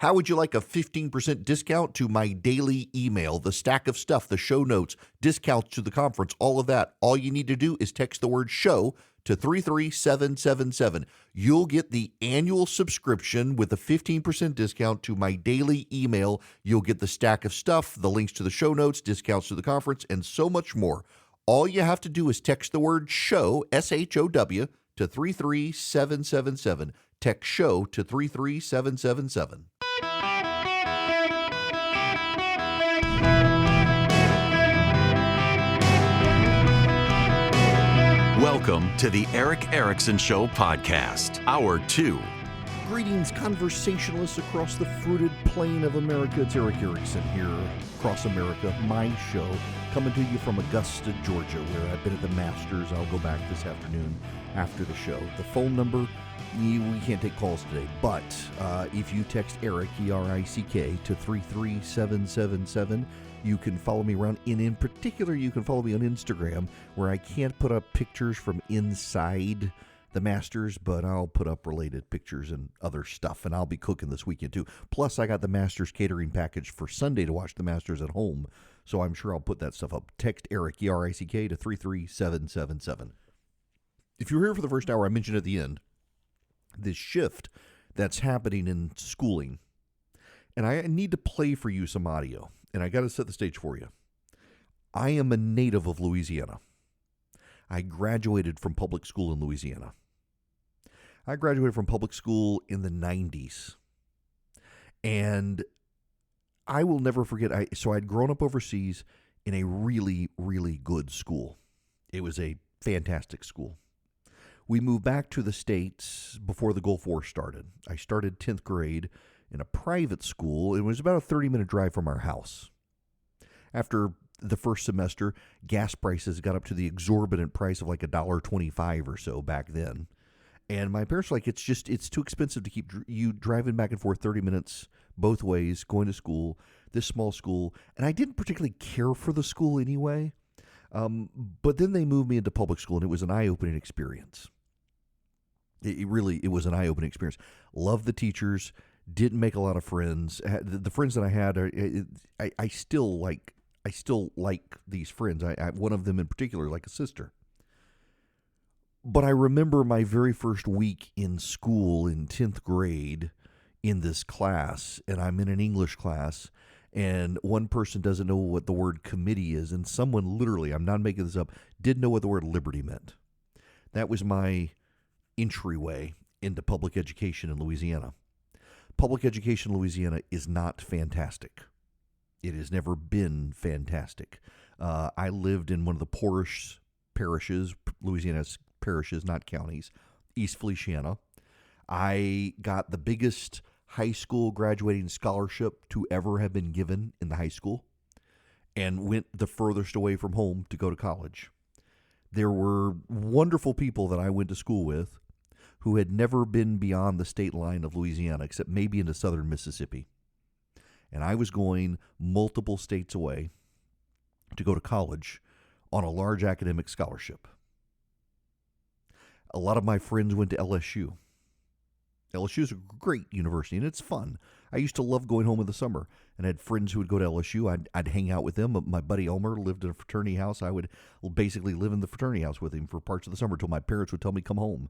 How would you like a 15% discount to my daily email, the stack of stuff, the show notes, discounts to the conference, all of that? All you need to do is text the word show to 33777. You'll get the annual subscription with a 15% discount to my daily email. You'll get the stack of stuff, the links to the show notes, discounts to the conference, and so much more. All you have to do is text the word show, SHOW, to 33777. Text show to 33777. Welcome to the Eric Erickson Show podcast, Hour 2. Greetings, conversationalists across the fruited plain of America. It's Eric Erickson here, across America, my show, coming to you from Augusta, Georgia, where I've been at the Masters. I'll go back this afternoon after the show. The phone number, we can't take calls today, but if you text Eric, E-R-I-C-K, to 33777, you can follow me around. In particular, you can follow me on Instagram, where I can't put up pictures from inside the Masters, but I'll put up related pictures and other stuff, and I'll be cooking this weekend too. Plus, I got the Masters catering package for Sunday to watch the Masters at home, so I'm sure I'll put that stuff up. Text Eric, E-R-I-C-K, to 33777. If you're here for the first hour, I mentioned at the end this shift that's happening in schooling, and I need to play for you some audio. And I got to set the stage for you. I am a native of Louisiana. I graduated from public school in Louisiana. I graduated from public school in the 90s. And I will never forget, so I'd grown up overseas in a really, really good school. It was a fantastic school. We moved back to the States before the Gulf War started. I started 10th grade in a private school. It was about a 30-minute drive from our house. After the first semester, gas prices got up to the exorbitant price of like $1.25 or so back then. And my parents were like, it's too expensive to keep you driving back and forth 30 minutes both ways, going to school, this small school. And I didn't particularly care for the school anyway. But then they moved me into public school, and it was an eye-opening experience. It was an eye-opening experience. Loved the teachers. Didn't make a lot of friends. The friends that I had, I still like these friends. I one of them in particular, like a sister. But I remember my very first week in school in 10th grade in this class, and I'm in an English class, and one person doesn't know what the word committee is, and someone literally, I'm not making this up, didn't know what the word liberty meant. That was my entryway into public education in Louisiana. Public education in Louisiana is not fantastic. It has never been fantastic. I lived in one of the poorest parishes, Louisiana's parishes, not counties, East Feliciana. I got the biggest high school graduating scholarship to ever have been given in the high school, and went the furthest away from home to go to college. There were wonderful people that I went to school with who had never been beyond the state line of Louisiana, except maybe into southern Mississippi. And I was going multiple states away to go to college on a large academic scholarship. A lot of my friends went to LSU. LSU is a great university, and it's fun. I used to love going home in the summer, and I had friends who would go to LSU. I'd hang out with them. My buddy Elmer lived in a fraternity house. I would basically live in the fraternity house with him for parts of the summer until my parents would tell me, come home.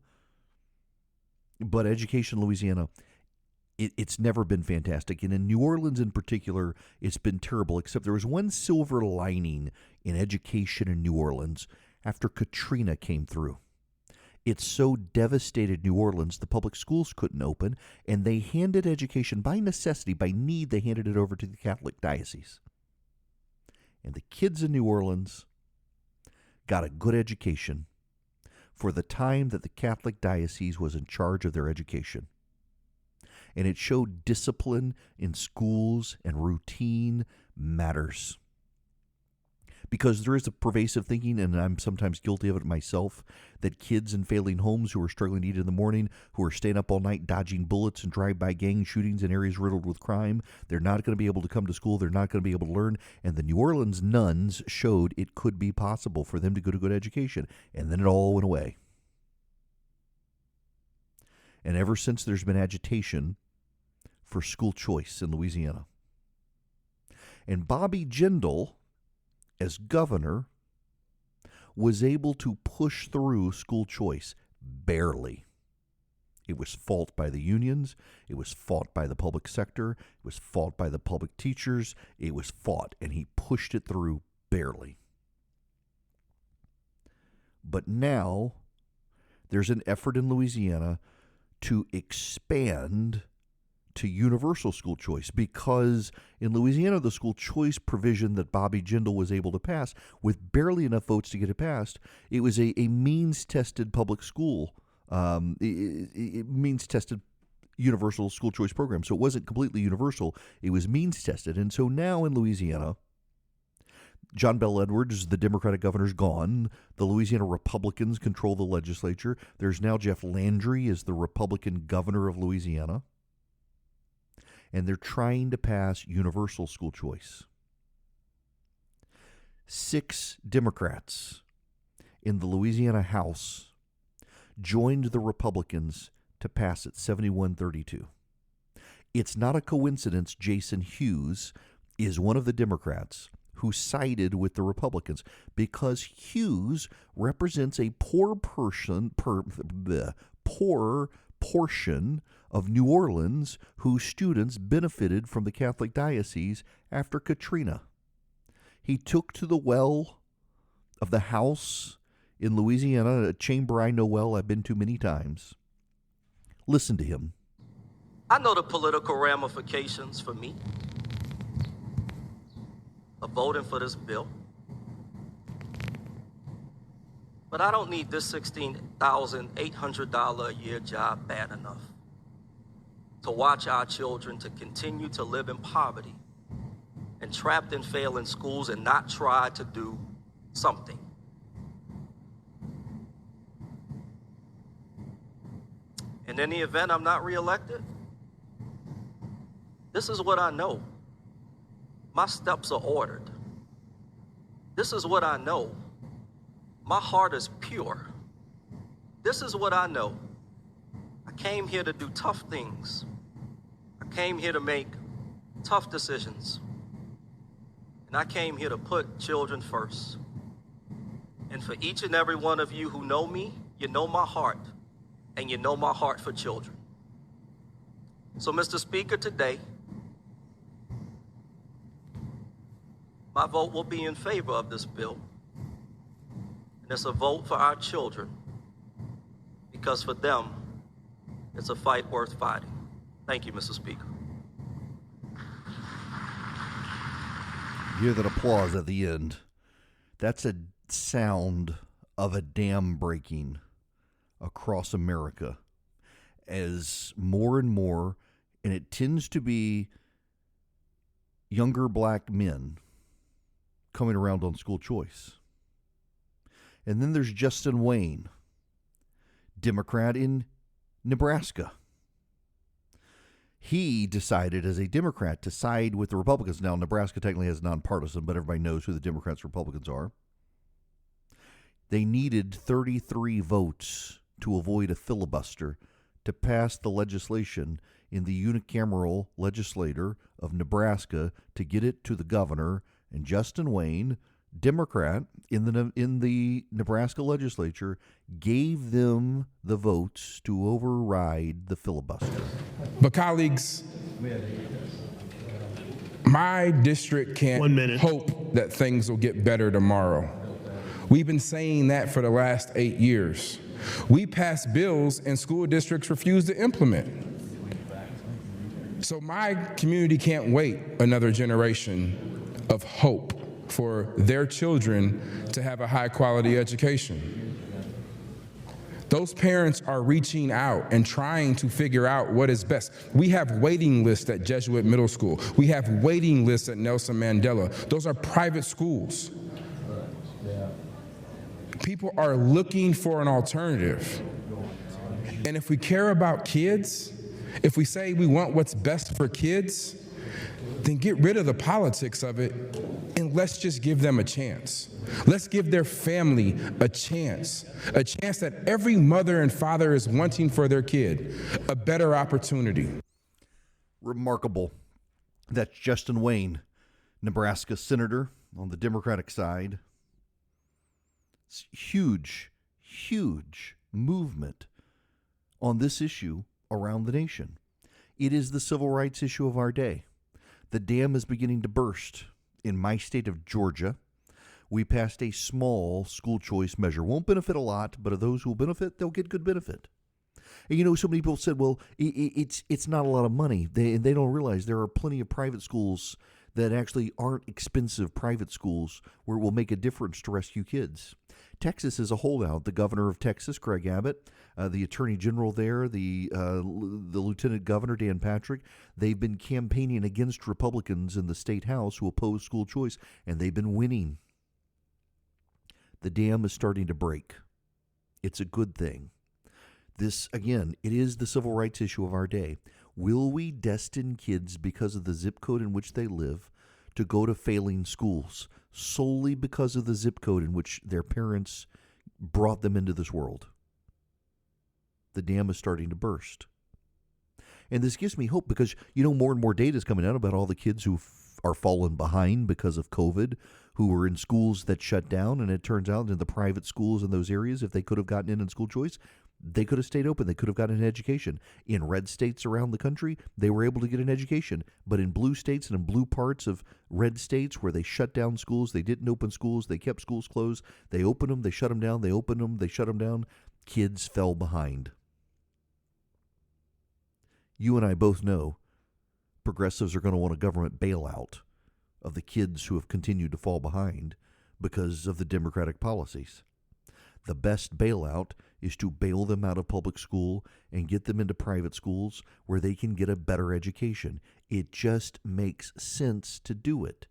But education in Louisiana, it's never been fantastic. And in New Orleans in particular, it's been terrible, except there was one silver lining in education in New Orleans after Katrina came through. It so devastated New Orleans, the public schools couldn't open, and they handed education by necessity, by need, they handed it over to the Catholic diocese. And the kids in New Orleans got a good education for the time that the Catholic diocese was in charge of their education. And it showed discipline in schools and routine matters. Because there is a pervasive thinking, and I'm sometimes guilty of it myself, that kids in failing homes who are struggling to eat in the morning, who are staying up all night dodging bullets and drive-by gang shootings in areas riddled with crime, they're not going to be able to come to school, they're not going to be able to learn. And the New Orleans nuns showed it could be possible for them to go to good education. And then it all went away. And ever since there's been agitation for school choice in Louisiana. And Bobby Jindal, as governor, was able to push through school choice barely. It was fought by the unions. It was fought by the public sector. It was fought by the public teachers. It was fought, and he pushed it through barely. But now there's an effort in Louisiana to expand to universal school choice, because in Louisiana, the school choice provision that Bobby Jindal was able to pass, with barely enough votes to get it passed, it was a means-tested public school, means-tested universal school choice program. So it wasn't completely universal. It was means-tested. And so now in Louisiana, John Bel Edwards, the Democratic governor's gone. The Louisiana Republicans control the legislature. There's now Jeff Landry as the Republican governor of Louisiana. And they're trying to pass universal school choice. 6 Democrats in the Louisiana House joined the Republicans to pass it 71-32. It's not a coincidence Jason Hughes is one of the Democrats who sided with the Republicans, because Hughes represents a poor portion of New Orleans whose students benefited from the Catholic diocese after Katrina. He took to the well of the House in Louisiana, a chamber I know well, I've been to many times. Listen to him. I know the political ramifications for me of voting for this bill, but I don't need this $16,800 a year job bad enough to watch our children to continue to live in poverty and trapped and failing schools and not try to do something. And in the event I'm not reelected, this is what I know. My steps are ordered. This is what I know. My heart is pure. This is what I know. I came here to do tough things. I came here to make tough decisions. And I came here to put children first. And for each and every one of you who know me, you know my heart, and you know my heart for children. So, Mr. Speaker, today, my vote will be in favor of this bill. And it's a vote for our children, because for them, it's a fight worth fighting. Thank you, Mr. Speaker. You hear that applause at the end. That's a sound of a dam breaking across America as more and more, and it tends to be younger black men coming around on school choice. And then there's Justin Wayne, Democrat in Nebraska. He decided as a Democrat to side with the Republicans. Now, Nebraska technically has nonpartisan, but everybody knows who the Democrats and Republicans are. They needed 33 votes to avoid a filibuster to pass the legislation in the unicameral legislature of Nebraska to get it to the governor. And Justin Wayne, Democrat in the Nebraska legislature, gave them the votes to override the filibuster. But colleagues, my district can't hope that things will get better tomorrow. We've been saying that for the last 8 years. We pass bills and school districts refuse to implement. So my community can't wait another generation of hope for their children to have a high-quality education. Those parents are reaching out and trying to figure out what is best. We have waiting lists at Jesuit Middle School. We have waiting lists at Nelson Mandela. Those are private schools. People are looking for an alternative. And if we care about kids, if we say we want what's best for kids, then get rid of the politics of it and let's just give them a chance. Let's give their family a chance that every mother and father is wanting for their kid, a better opportunity. Remarkable. That's Justin Wayne, Nebraska senator on the Democratic side. It's huge movement on this issue around the nation. It is the civil rights issue of our day. The dam is beginning to burst. In my state of Georgia, we passed a small school choice measure. Won't benefit a lot, but of those who will benefit, they'll get good benefit. And so many people said, well, it's not a lot of money. They don't realize there are plenty of private schools that actually aren't expensive private schools where it will make a difference to rescue kids. Texas is a holdout. The governor of Texas, Greg Abbott, the attorney general there, the lieutenant governor, Dan Patrick, they've been campaigning against Republicans in the state house who oppose school choice, and they've been winning. The dam is starting to break. It's a good thing. This, again, it is the civil rights issue of our day. Will we destine kids because of the zip code in which they live to go to failing schools solely because of the zip code in which their parents brought them into this world? The dam is starting to burst. And this gives me hope because, more and more data is coming out about all the kids who are fallen behind because of COVID, who were in schools that shut down. And it turns out in the private schools in those areas, if they could have gotten in school choice, they could have stayed open. They could have gotten an education. In red states around the country, they were able to get an education. But in blue states and in blue parts of red states where they shut down schools, they didn't open schools, they kept schools closed, they opened them, they shut them down, they opened them, they shut them down, kids fell behind. You and I both know progressives are going to want a government bailout of the kids who have continued to fall behind because of the Democratic policies. The best bailout is to bail them out of public school and get them into private schools where they can get a better education. It just makes sense to do it.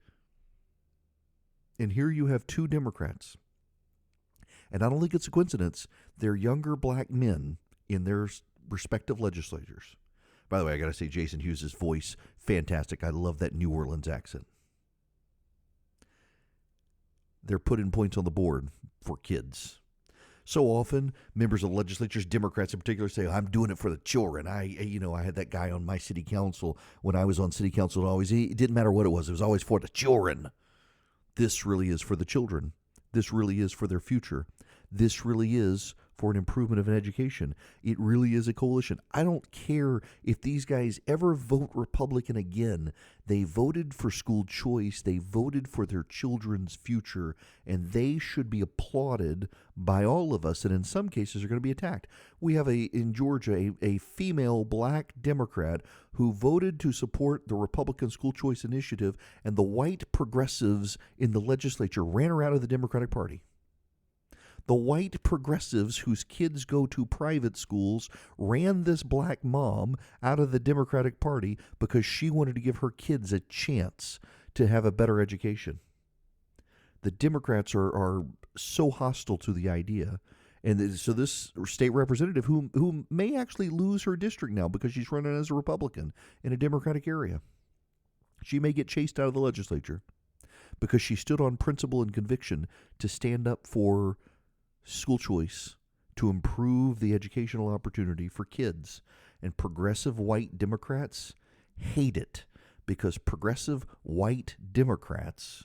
And here you have two Democrats. And I don't think it's a coincidence. They're younger black men in their respective legislatures. By the way, I got to say, Jason Hughes' voice, fantastic. I love that New Orleans accent. They're putting points on the board for kids. So often, members of legislatures, Democrats in particular, say, I'm doing it for the children. I had that guy on my city council. When I was on city council, it didn't matter what it was always for the children. This really is for the children. This really is for their future. This really is for an improvement of an education. It really is a coalition. I don't care if these guys ever vote Republican again. They voted for school choice. They voted for their children's future, and they should be applauded by all of us, and in some cases are going to be attacked. We have in Georgia a female black Democrat who voted to support the Republican school choice initiative, and the white progressives in the legislature ran her out of the Democratic Party. The white progressives whose kids go to private schools ran this black mom out of the Democratic Party because she wanted to give her kids a chance to have a better education. The Democrats are so hostile to the idea. And so this state representative, who may actually lose her district now because she's running as a Republican in a Democratic area, she may get chased out of the legislature because she stood on principle and conviction to stand up for school choice to improve the educational opportunity for kids. And progressive white Democrats hate it because progressive white Democrats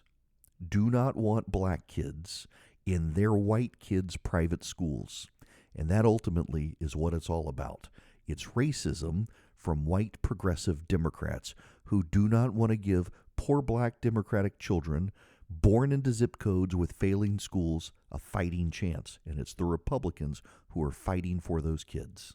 do not want black kids in their white kids' private schools. And that ultimately is what it's all about. It's racism from white progressive Democrats who do not want to give poor black Democratic children born into zip codes with failing schools a fighting chance. And it's the Republicans who are fighting for those kids.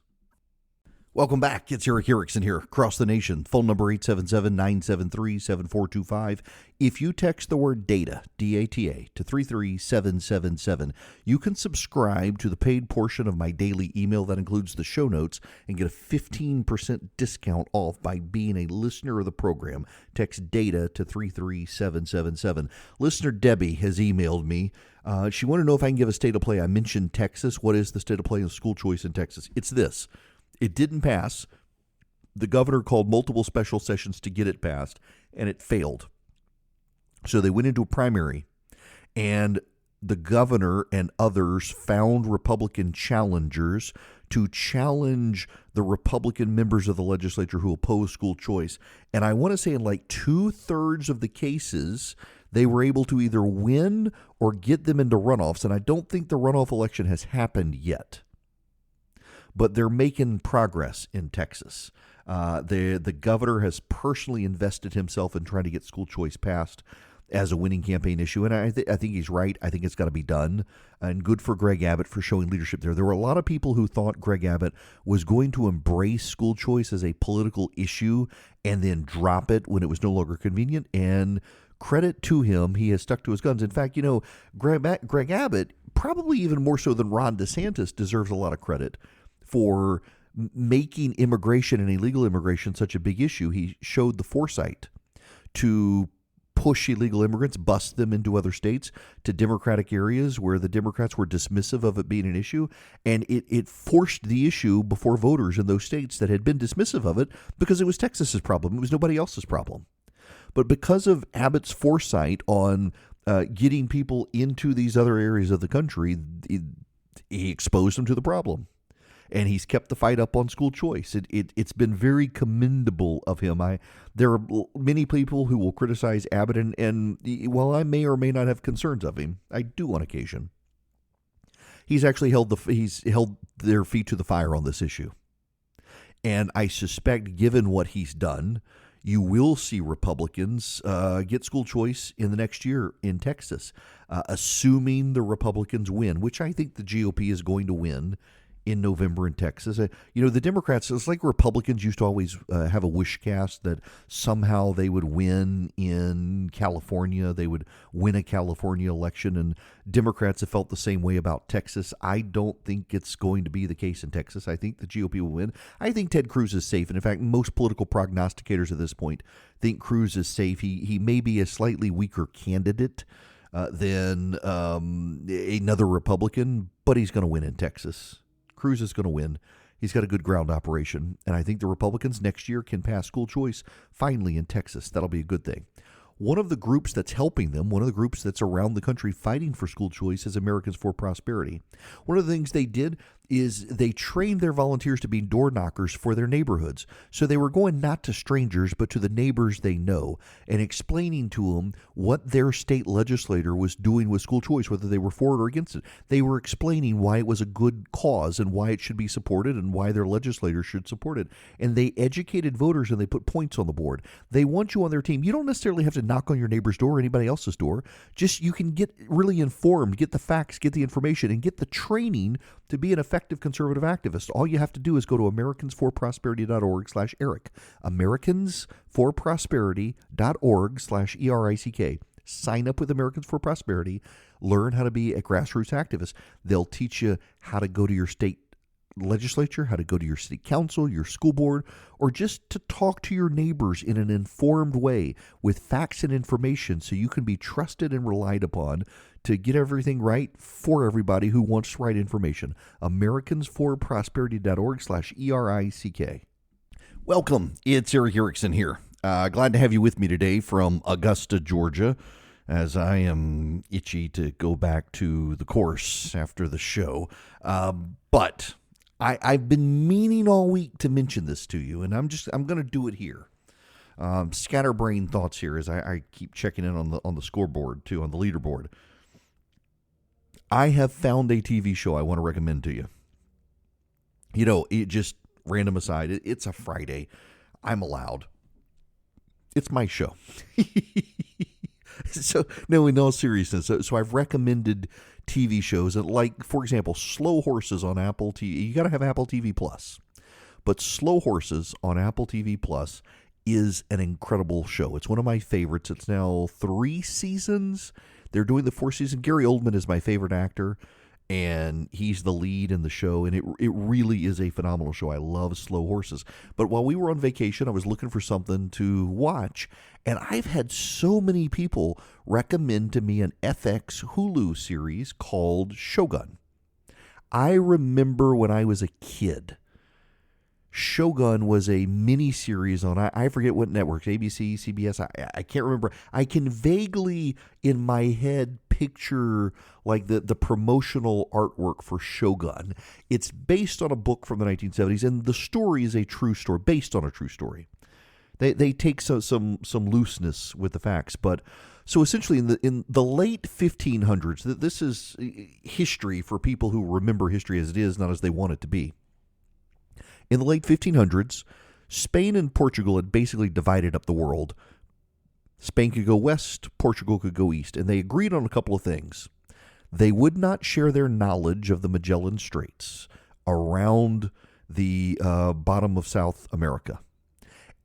Welcome back. It's Eric Erickson here across the nation. Phone number 877-973-7425. If you text the word DATA, D-A-T-A, to 33777, you can subscribe to the paid portion of my daily email that includes the show notes and get a 15% discount off by being a listener of the program. Text DATA to 33777. Listener Debbie has emailed me. She wanted to know if I can give a state of play. I mentioned Texas. What is the state of play in school choice in Texas? It's this. It didn't pass. The governor called multiple special sessions to get it passed, and it failed. So they went into a primary, and the governor and others found Republican challengers to challenge the Republican members of the legislature who oppose school choice. And I want to say in like 2/3 of the cases, they were able to either win or get them into runoffs. And I don't think the runoff election has happened yet. But they're making progress in Texas. The governor has personally invested himself in trying to get school choice passed as a winning campaign issue. And I think he's right. I think it's got to be done. And good for Greg Abbott for showing leadership there. There were a lot of people who thought Greg Abbott was going to embrace school choice as a political issue and then drop it when it was no longer convenient. And credit to him, he has stuck to his guns. In fact, Greg Abbott, probably even more so than Ron DeSantis, deserves a lot of credit for making immigration and illegal immigration such a big issue. He showed the foresight to push illegal immigrants, bust them into other states, to Democratic areas where the Democrats were dismissive of it being an issue. And it forced the issue before voters in those states that had been dismissive of it because it was Texas's problem. It was nobody else's problem. But because of Abbott's foresight on getting people into these other areas of the country, he exposed them to the problem. And he's kept the fight up on school choice. It's been very commendable of him. There are many people who will criticize Abbott, and while I may or may not have concerns of him, I do on occasion. He's actually held their feet to the fire on this issue. And I suspect, given what he's done, you will see Republicans get school choice in the next year in Texas, assuming the Republicans win, which I think the GOP is going to win in November in Texas. The Democrats, it's like Republicans used to always have a wish cast that somehow they would win in California. They would win a California election, and Democrats have felt the same way about Texas. I don't think it's going to be the case in Texas. I think the GOP will win. I think Ted Cruz is safe. And in fact, most political prognosticators at this point think Cruz is safe. He may be a slightly weaker candidate than another Republican, but he's going to win in Texas. Cruz is going to win. He's got a good ground operation. And I think the Republicans next year can pass school choice finally in Texas. That'll be a good thing. One of the groups that's helping them, one of the groups that's around the country fighting for school choice is Americans for Prosperity. One of the things they did is they trained their volunteers to be door knockers for their neighborhoods. So they were going not to strangers, but to the neighbors they know and explaining to them what their state legislator was doing with school choice, whether they were for it or against it. They were explaining why it was a good cause and why it should be supported and why their legislator should support it. And they educated voters and they put points on the board. They want you on their team. You don't necessarily have to knock on your neighbor's door or anybody else's door. Just you can get really informed, get the facts, get the information, and get the training to be an effective conservative activist. All you have to do is go to americansforprosperity.org/Eric. americansforprosperity.org/ERICK. Sign up with Americans for Prosperity. Learn how to be a grassroots activist. They'll teach you how to go to your state legislature, how to go to your city council, your school board, or just to talk to your neighbors in an informed way with facts and information so you can be trusted and relied upon to get everything right for everybody who wants right information. americansforprosperity.org/ERICK. Welcome. It's Eric Erickson here. Glad to have you with me today from Augusta, Georgia, as I am itchy to go back to the course after the show. But I've been meaning all week to mention this to you, and I'm going to do it here. Scatterbrain thoughts here as I keep checking in on the scoreboard too, on the leaderboard. I have found a TV show I want to recommend to you. It just random aside. It's a Friday. I'm allowed. It's my show. So, no, in all seriousness, so I've recommended TV shows, like, for example, Slow Horses on Apple TV. You got to have Apple TV Plus. But Slow Horses on Apple TV Plus is an incredible show. It's one of my favorites. It's now 3 seasons. They're doing the 4th season. Gary Oldman is my favorite actor, and he's the lead in the show, and it really is a phenomenal show. I love Slow Horses. But while we were on vacation, I was looking for something to watch, and I've had so many people recommend to me an FX Hulu series called Shogun. I remember when I was a kid, Shogun was a mini-series on, I forget what networks, ABC, CBS, I can't remember. I can vaguely, in my head, picture like the promotional artwork for Shogun. It's based on a book from the 1970s, and the story is a true story, based on a true story. They take some looseness with the facts, but so essentially in the late 1500s, this is history for people who remember history as it is, not as they want it to be. In the late 1500s, Spain and Portugal had basically divided up the world. Spain could go west, Portugal could go east, and they agreed on a couple of things. They would not share their knowledge of the Magellan Straits around the bottom of South America.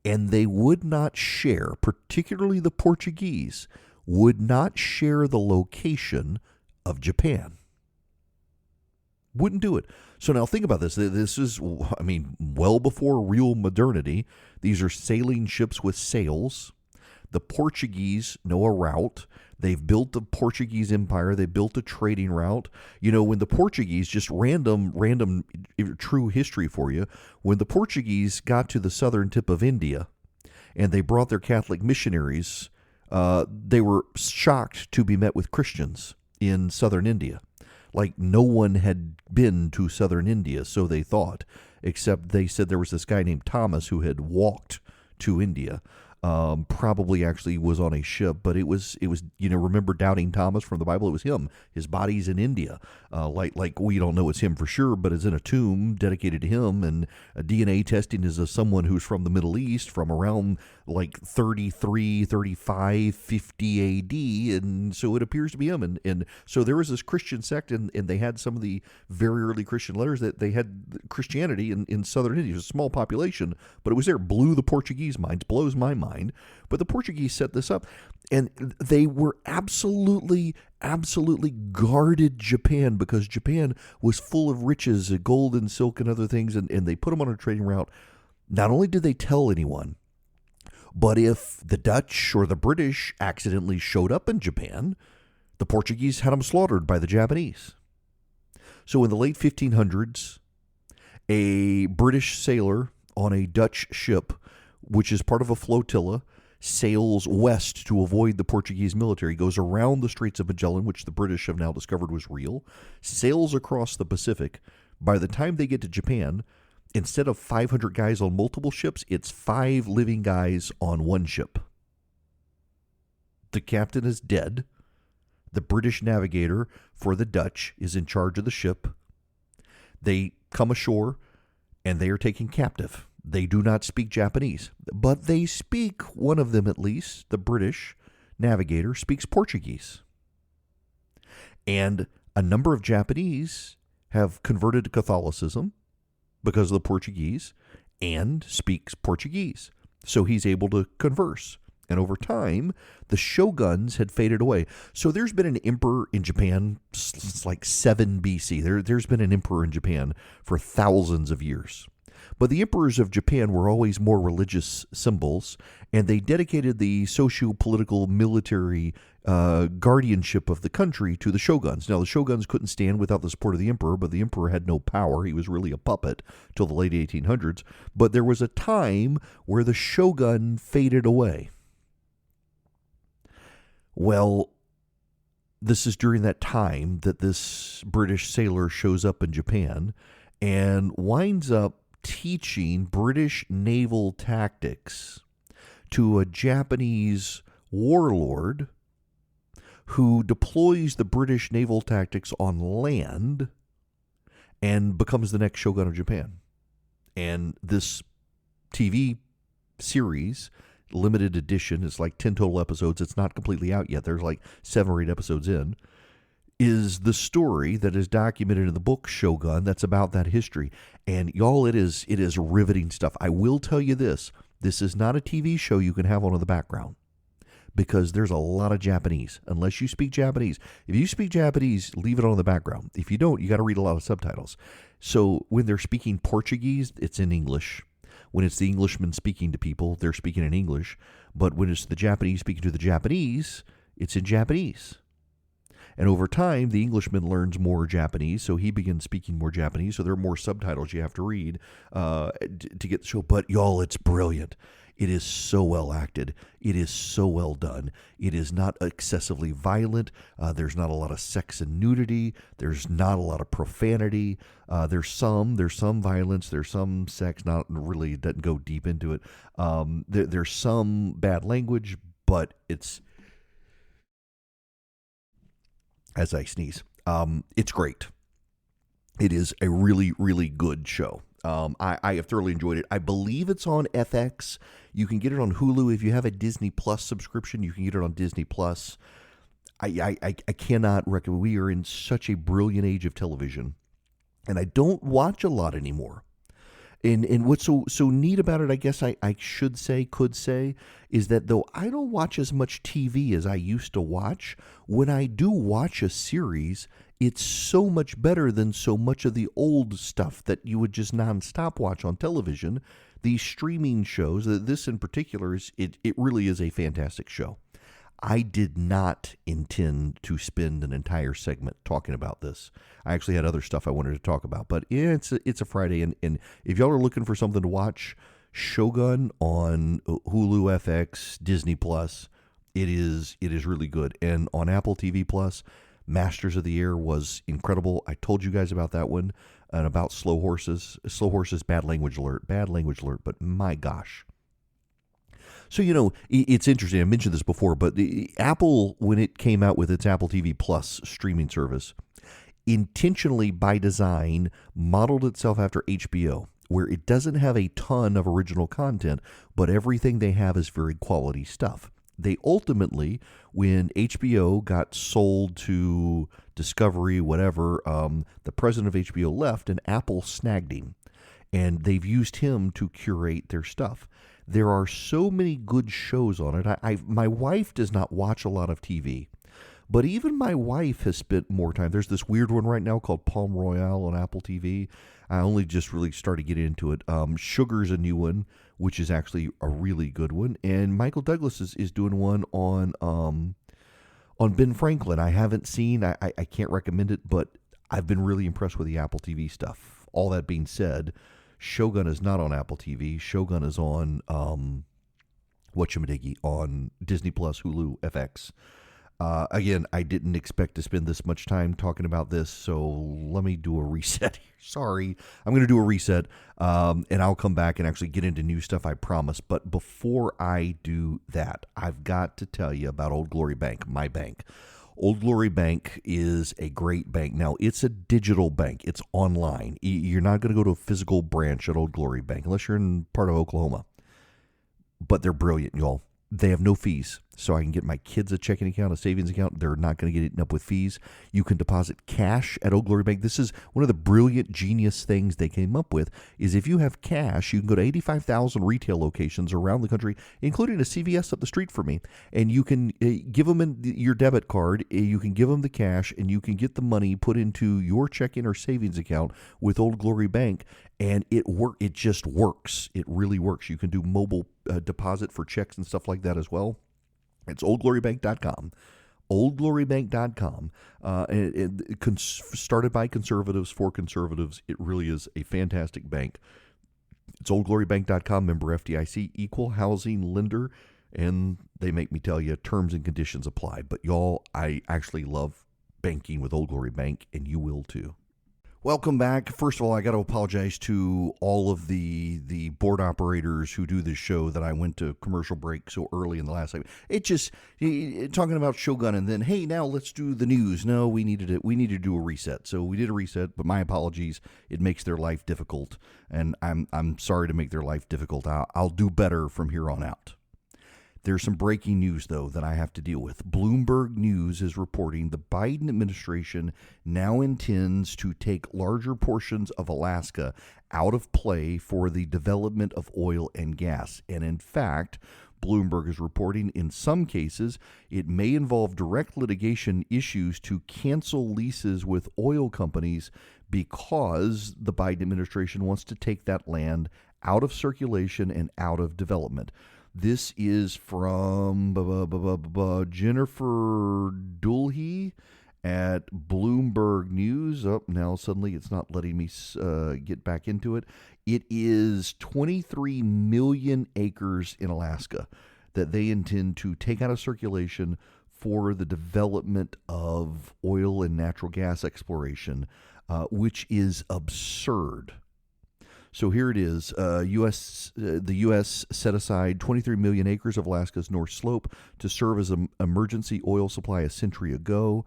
And they would not share, particularly the Portuguese, would not share the location of Japan. Wouldn't do it. So now think about this. This is, well before real modernity. These are sailing ships with sails. The Portuguese know a route. They've built the Portuguese empire. They built a trading route. When the Portuguese, just random true history for you, when the Portuguese got to the southern tip of India and they brought their Catholic missionaries, they were shocked to be met with Christians in southern India. Like no one had been to southern India, so they thought, except they said there was this guy named Thomas who had walked to India. Probably actually was on a ship, but it was remember Doubting Thomas from the Bible? It was him. His body's in India. Like we don't know it's him for sure, but it's in a tomb dedicated to him, and DNA testing is of someone who's from the Middle East from around like 33, 35, 50 AD, and so it appears to be him. And so there was this Christian sect, and they had some of the very early Christian letters that they had Christianity in southern India. It was a small population, but it was there. Blew the Portuguese minds, blows my mind. But the Portuguese set this up, and they were absolutely guarded Japan, because Japan was full of riches, gold and silk and other things, and they put them on a trading route. Not only did they tell anyone, but if the Dutch or the British accidentally showed up in Japan, the Portuguese had them slaughtered by the Japanese. So in the late 1500s, a British sailor on a Dutch ship, which is part of a flotilla, sails west to avoid the Portuguese military, goes around the Straits of Magellan, which the British have now discovered was real, sails across the Pacific. By the time they get to Japan, instead of 500 guys on multiple ships, it's 5 living guys on one ship. The captain is dead. The British navigator for the Dutch is in charge of the ship. They come ashore, and they are taken captive. They do not speak Japanese, but they speak, one of them at least, the British navigator, speaks Portuguese. And a number of Japanese have converted to Catholicism because of the Portuguese and speaks Portuguese. So he's able to converse. And over time, the shoguns had faded away. So there's been an emperor in Japan, like 7 BC. There's been an emperor in Japan for thousands of years. But the emperors of Japan were always more religious symbols, and they dedicated the socio-political military guardianship of the country to the shoguns. Now, the shoguns couldn't stand without the support of the emperor, but the emperor had no power. He was really a puppet till the late 1800s. But there was a time where the shogun faded away. Well, this is during that time that this British sailor shows up in Japan and winds up teaching British naval tactics to a Japanese warlord who deploys the British naval tactics on land and becomes the next shogun of Japan. And this TV series, limited edition, it's like 10 total episodes. It's not completely out yet. There's like 7 or 8 episodes in. Is the story that is documented in the book Shogun that's about that history. And y'all, it is riveting stuff. I will tell you this is not a TV show you can have on in the background, because there's a lot of Japanese, unless you speak Japanese. If you speak Japanese, leave it on in the background. If you don't, you got to read a lot of subtitles. So when they're speaking Portuguese, it's in English. When it's the Englishman speaking to people, they're speaking in English. But when it's the Japanese speaking to the Japanese, it's in Japanese. And over time, the Englishman learns more Japanese, so he begins speaking more Japanese, so there are more subtitles you have to read to get the show. But y'all, it's brilliant. It is so well acted. It is so well done. It is not excessively violent. There's not a lot of sex and nudity. There's not a lot of profanity. There's some violence. There's some sex. Not really, doesn't go deep into it. There's some bad language, but it's, as I sneeze, it's great. It is a really, really good show. I have thoroughly enjoyed it. I believe it's on FX. You can get it on Hulu. If you have a Disney Plus subscription, you can get it on Disney Plus. I cannot recommend. We are in such a brilliant age of television, and I don't watch a lot anymore. And what's so neat about it, I guess I could say, is that though I don't watch as much TV as I used to watch, when I do watch a series, it's so much better than so much of the old stuff that you would just nonstop watch on television. These streaming shows, this in particular, it really is a fantastic show. I did not intend to spend an entire segment talking about this. I actually had other stuff I wanted to talk about, but it's a Friday, and if y'all are looking for something to watch, Shogun on Hulu, FX, Disney Plus, it is really good. And on Apple TV Plus, Masters of the Air was incredible. I told you guys about that one, and about Slow Horses. Slow Horses, bad language alert, but my gosh. So, it's interesting. I mentioned this before, but Apple, when it came out with its Apple TV Plus streaming service, intentionally, by design, modeled itself after HBO, where it doesn't have a ton of original content, but everything they have is very quality stuff. They ultimately, when HBO got sold to Discovery, whatever, the president of HBO left, and Apple snagged him. And they've used him to curate their stuff. There are so many good shows on it. My wife does not watch a lot of TV, but even my wife has spent more time. There's this weird one right now called Palm Royale on Apple TV. I only just really started to get into it. Sugar's a new one, which is actually a really good one. And Michael Douglas is doing one on Ben Franklin. I haven't seen. I can't recommend it, but I've been really impressed with the Apple TV stuff. All that being said, Shogun is not on Apple TV. Shogun is on on Disney Plus, Hulu, FX. Again, I didn't expect to spend this much time talking about this, so let me do a reset here. Sorry, I'm going to do a reset, and I'll come back and actually get into new stuff, I promise. But before I do that, I've got to tell you about Old Glory Bank, my bank. Old Glory Bank is a great bank. Now, it's a digital bank. It's online. You're not going to go to a physical branch at Old Glory Bank unless you're in part of Oklahoma. But they're brilliant, y'all. They have no fees, so I can get my kids a checking account, a savings account. They're not going to get eaten up with fees. You can deposit cash at Old Glory Bank. This is one of the brilliant, genius things they came up with, is if you have cash, you can go to 85,000 retail locations around the country, including a CVS up the street from me, and you can give them your debit card, you can give them the cash, and you can get the money put into your checking or savings account with Old Glory Bank, and it just works. It really works. You can do mobile deposit for checks and stuff like that as well. It's oldglorybank.com. Oldglorybank.com. Started by conservatives for conservatives. It really is a fantastic bank. It's oldglorybank.com, member FDIC, equal housing lender, and they make me tell you terms and conditions apply. But y'all, I actually love banking with Old Glory Bank, and you will too. Welcome back. First of all, I got to apologize to all of the board operators who do this show that I went to commercial break so early in the last segment. It just talking about Shogun and then, hey, now let's do the news. No, we needed to do a reset. So we did a reset, but my apologies. It makes their life difficult, and I'm sorry to make their life difficult. I'll do better from here on out. There's some breaking news, though, that I have to deal with. Bloomberg News is reporting the Biden administration now intends to take larger portions of Alaska out of play for the development of oil and gas. And in fact, Bloomberg is reporting in some cases it may involve direct litigation issues to cancel leases with oil companies because the Biden administration wants to take that land out of circulation and out of development. This is from Jennifer Dulhe at Bloomberg News. Now suddenly it's not letting me get back into it. It is 23 million acres in Alaska that they intend to take out of circulation for the development of oil and natural gas exploration, which is absurd. So here it is. The U.S. set aside 23 million acres of Alaska's North Slope to serve as an emergency oil supply a century ago.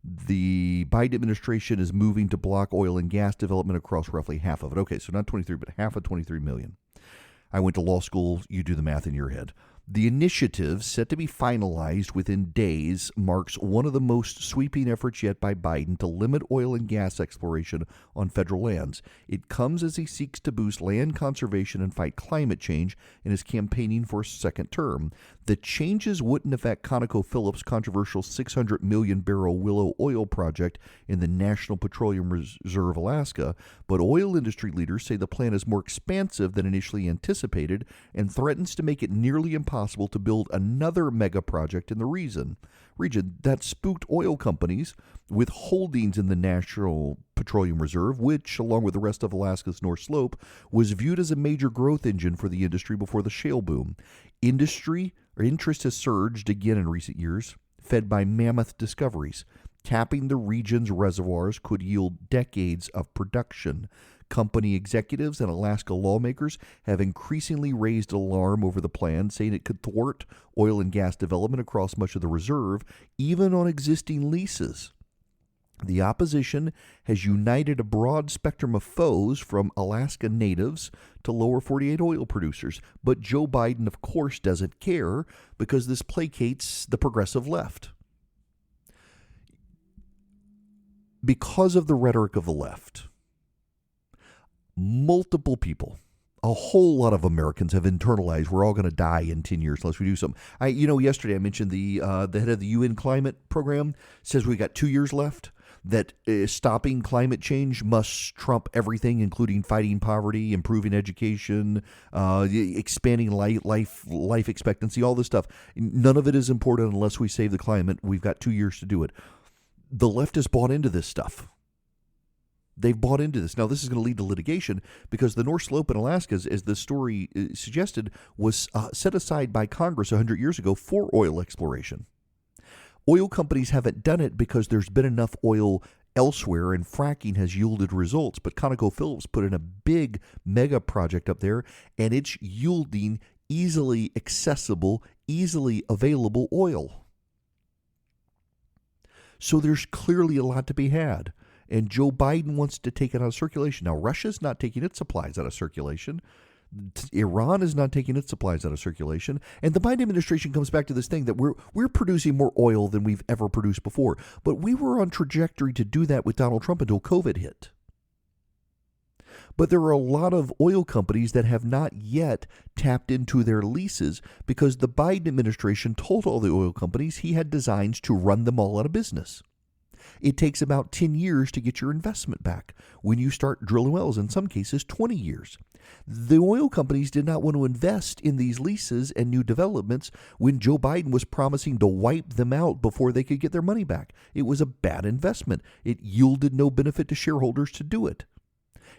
The Biden administration is moving to block oil and gas development across roughly half of it. Okay, so not 23, but half of 23 million. I went to law school. You do the math in your head. The initiative, set to be finalized within days, marks one of the most sweeping efforts yet by Biden to limit oil and gas exploration on federal lands. It comes as he seeks to boost land conservation and fight climate change and is campaigning for a second term. The changes wouldn't affect ConocoPhillips' controversial 600 million barrel Willow oil project in the National Petroleum Reserve, Alaska, but oil industry leaders say the plan is more expansive than initially anticipated and threatens to make it nearly impossible to build another mega project in the region that spooked oil companies with holdings in the National Petroleum Reserve, which, along with the rest of Alaska's North Slope, was viewed as a major growth engine for the industry before the shale boom. Interest has surged again in recent years, fed by mammoth discoveries. Tapping the region's reservoirs could yield decades of production. Company executives and Alaska lawmakers have increasingly raised alarm over the plan, saying it could thwart oil and gas development across much of the reserve, even on existing leases. The opposition has united a broad spectrum of foes, from Alaska natives to lower 48 oil producers. But Joe Biden, of course, doesn't care, because this placates the progressive left. Because of the rhetoric of the left, multiple people, a whole lot of Americans have internalized we're all going to die in 10 years unless we do something. Yesterday I mentioned the head of the UN climate program says we got 2 years left, that stopping climate change must trump everything, including fighting poverty, improving education, expanding life expectancy, all this stuff. None of it is important unless we save the climate. We've got 2 years to do it. The left has bought into this stuff. They've bought into this. Now, this is going to lead to litigation, because the North Slope in Alaska, as the story suggested, was set aside by Congress 100 years ago for oil exploration. Oil companies haven't done it because there's been enough oil elsewhere and fracking has yielded results. But ConocoPhillips put in a big mega project up there, and it's yielding easily accessible, easily available oil. So there's clearly a lot to be had. And Joe Biden wants to take it out of circulation. Now, Russia's not taking its supplies out of circulation. Iran is not taking its supplies out of circulation. And the Biden administration comes back to this thing that we're producing more oil than we've ever produced before. But we were on trajectory to do that with Donald Trump until COVID hit. But there are a lot of oil companies that have not yet tapped into their leases, because the Biden administration told all the oil companies he had designs to run them all out of business. It takes about 10 years to get your investment back. When you start drilling wells, in some cases 20 years. The oil companies did not want to invest in these leases and new developments when Joe Biden was promising to wipe them out before they could get their money back. It was a bad investment. It yielded no benefit to shareholders to do it.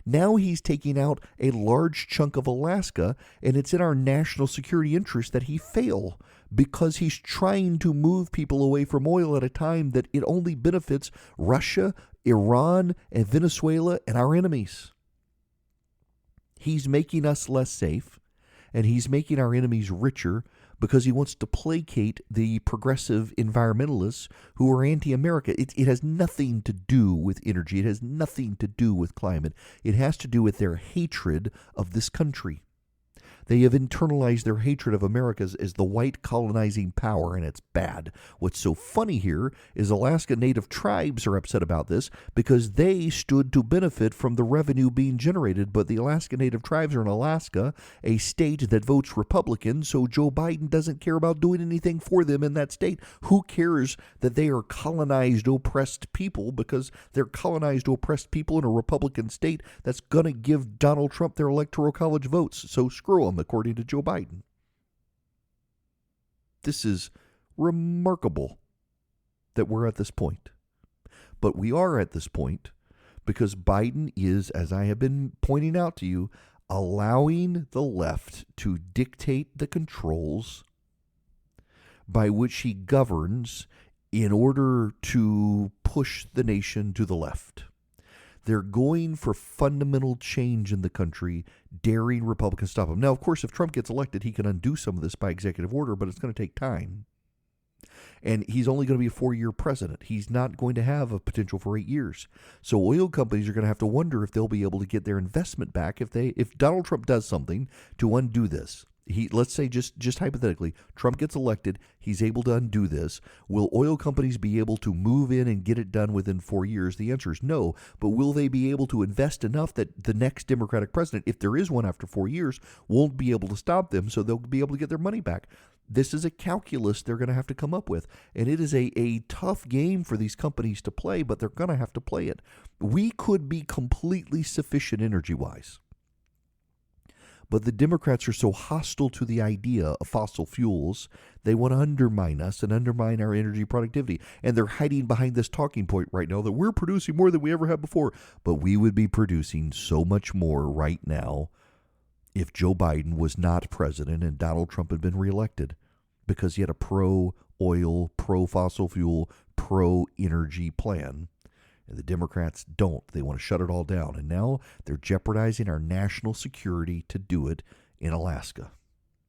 Now he's taking out a large chunk of Alaska, and it's in our national security interest that he fail, because he's trying to move people away from oil at a time that it only benefits Russia, Iran, and Venezuela and our enemies. He's making us less safe, and he's making our enemies richer, because he wants to placate the progressive environmentalists who are anti-America. It has nothing to do with energy. It has nothing to do with climate. It has to do with their hatred of this country. They have internalized their hatred of America as the white colonizing power, and it's bad. What's so funny here is Alaska Native tribes are upset about this because they stood to benefit from the revenue being generated, but the Alaska Native tribes are in Alaska, a state that votes Republican, so Joe Biden doesn't care about doing anything for them in that state. Who cares that they are colonized, oppressed people, because they're colonized, oppressed people in a Republican state that's going to give Donald Trump their electoral college votes, so screw them, according to Joe Biden. This is remarkable that we're at this point. But we are at this point because Biden is, as I have been pointing out to you, allowing the left to dictate the controls by which he governs in order to push the nation to the left. They're going for fundamental change in the country, daring Republicans to stop them. Now, of course, if Trump gets elected, he can undo some of this by executive order, but it's going to take time. And he's only going to be a 4-year president. He's not going to have a potential for 8 years. So oil companies are going to have to wonder if they'll be able to get their investment back if Donald Trump does something to undo this. Let's say just hypothetically, Trump gets elected, he's able to undo this. Will oil companies be able to move in and get it done within 4 years? The answer is no. But will they be able to invest enough that the next Democratic president, if there is one after 4 years, won't be able to stop them, so they'll be able to get their money back? This is a calculus they're going to have to come up with. And it is a tough game for these companies to play, but they're going to have to play it. We could be completely sufficient energy-wise. But the Democrats are so hostile to the idea of fossil fuels, they want to undermine us and undermine our energy productivity. And they're hiding behind this talking point right now that we're producing more than we ever have before. But we would be producing so much more right now if Joe Biden was not president and Donald Trump had been reelected, because he had a pro-oil, pro-fossil fuel, pro-energy plan. And the Democrats don't. They want to shut it all down. And now they're jeopardizing our national security to do it in Alaska.